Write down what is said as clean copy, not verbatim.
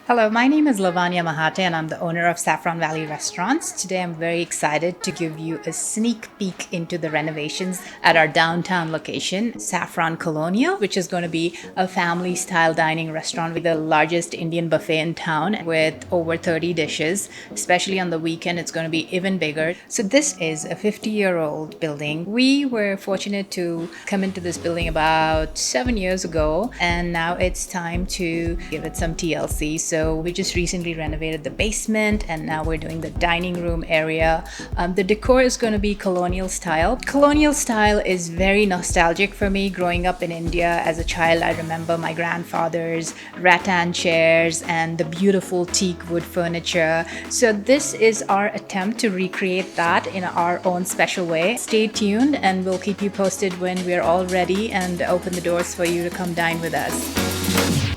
Hello, my name is Lavanya Mahate and I'm the owner of Saffron Valley Restaurants. Today I'm very excited to give you a sneak peek into the renovations at our downtown location, Saffron Colonial, which is going to be a family style dining restaurant with the largest Indian buffet in town with over 30 dishes. Especially on the weekend, it's going to be even bigger. So this is a 50-year-old building. We were fortunate to come into this building about 7 years ago, and now it's time to give it some TLC. So we just recently renovated the basement and now we're doing the dining room area. The decor is going to be colonial style. Colonial style is very nostalgic for me. Growing up in India as a child, I remember my grandfather's rattan chairs and the beautiful teak wood furniture. So this is our attempt to recreate that in our own special way. Stay tuned and we'll keep you posted when we're all ready and open the doors for you to come dine with us.